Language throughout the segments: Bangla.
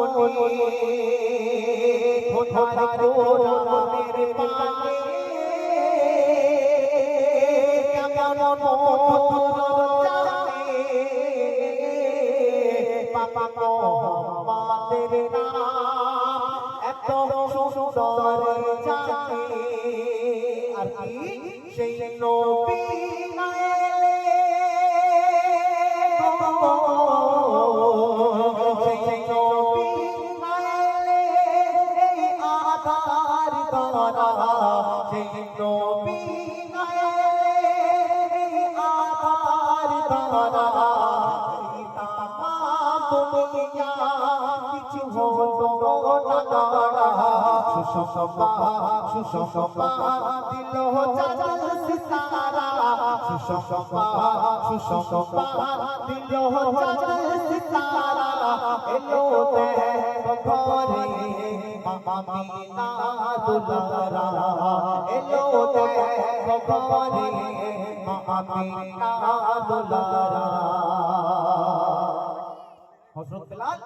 মনে খোদার কোরআনের পানে কেমন মধুর জানে পাপা মোহাম্মদের নাম এত সুন্দর জানে আর কি সেই নবী না এলে সেই নবী না এলে এই আধার ধরা সেই নবী না এলে এই আধার ধরা দুনিয়া কিছু হতো না গড়া সুষমা দিল চাঁদ সিতারা সুষমা দিল চাঁদ সিতারা এলো দেখো ঘরে আমিনা দুলারা এলো দেখো ঘরে আমিনা দুলারা। হযরত বেলাল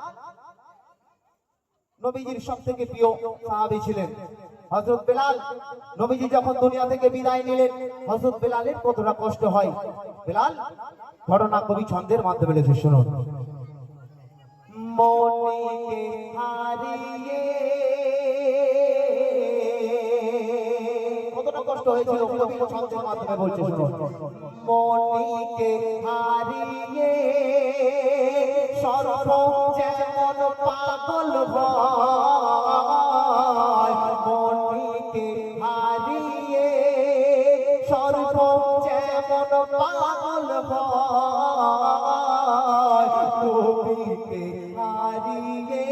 নবীজির সবথেকে প্রিয় সাহাবী ছিলেন। হযরত বেলাল নবীজি যখন দুনিয়া থেকে বিদায় নিলেন হযরত বেলালের কতটা কষ্ট হয় বেলাল ঘটনা কবি ছন্দের মাধ্যমে লিখে শুনুন। মনকে হারিয়ে কতটা কষ্ট হয়েছিল কবি ছন্দের মাধ্যমে বলছে শুনুন। মনকে হারিয়ে সর্ব যেমন পাগল হয় মনকে হারিয়ে সর্ব যেমন পাগল হয় নবীকে হারিয়ে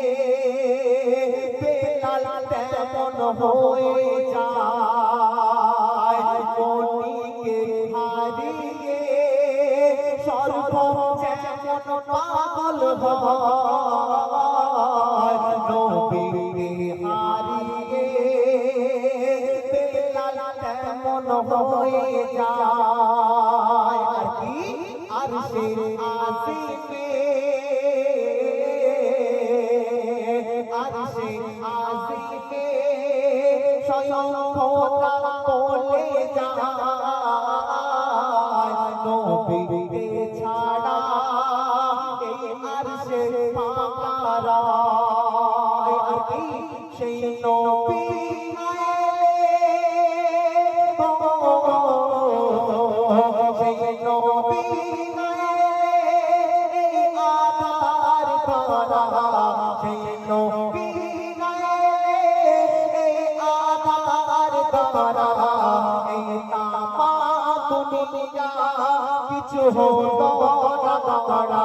বেলাল তেমন হয়ে যায় মনকে হারিয়ে সর্ব যেমন পাগল হয় নবীকে হারিয়ে বেলাল তেমন হয়ে যায় আর কি আরশে আজিমে আরশে আজিমে স্বয়ং খোদা বলে যায় নবীকে ছাড়া এই আরশে পারা আর কি সেই নবী সেই নবী আধার ধরা সেই নবী আধার ধরা এই তামা দুনিয়া কিছু হতো না গড়া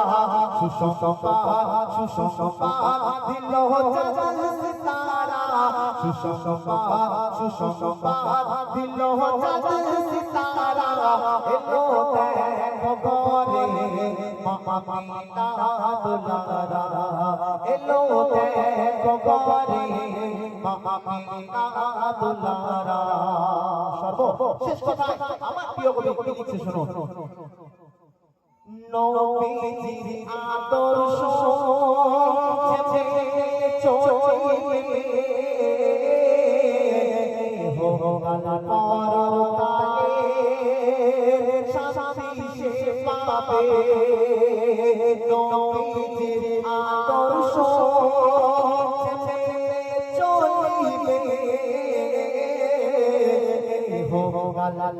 সুষমা দিল চাঁদ সিতারা সুষমা দিল চাঁদ সিতারা এলো দেখো ঘরে আমিনা দুলারা এলো দেখো ঘরে আমিনা দুলারা। সর্বশেষ কথায় আমার প্রিয় কবি লিখছে শুনুন। নবীজির আদর্শ চলবে পরকালে শান্তি সে পাবে নবীজির আদর্শ চলবে পরকালে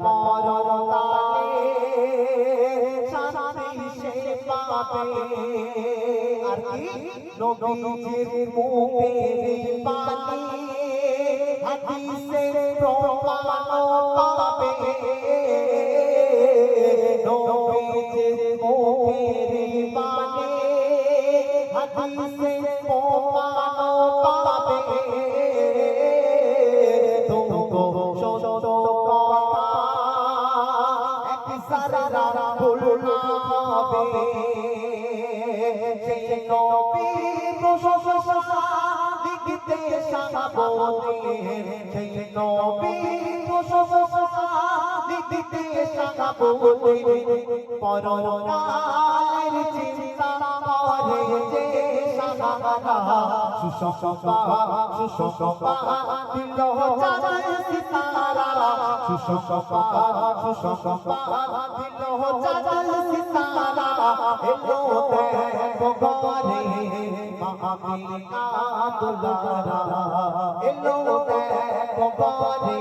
শান্তি সে পাবে আর কি নবীজির মুখের বাণী হাদিসে প্রমাণ পাবে নবীজির মুখের বাণী হাদিসে প্রমাণ পাবে তুমকো সত্য কথা এক সারা ভুল না হবে সেই নবীর প্রশংসা লিখতে সাহাবদের সেই নবীর প্রশংসা লিখতে সাহাবদের পরকালে মায়ের চিন্তা করে যে সাহারা সুষমা দিল চাঁদ সিতারা সুষমা দিল চাঁদ সিতারা এলো দেখো ঘরে আমিনা দুলারা এলো দেখো ঘরে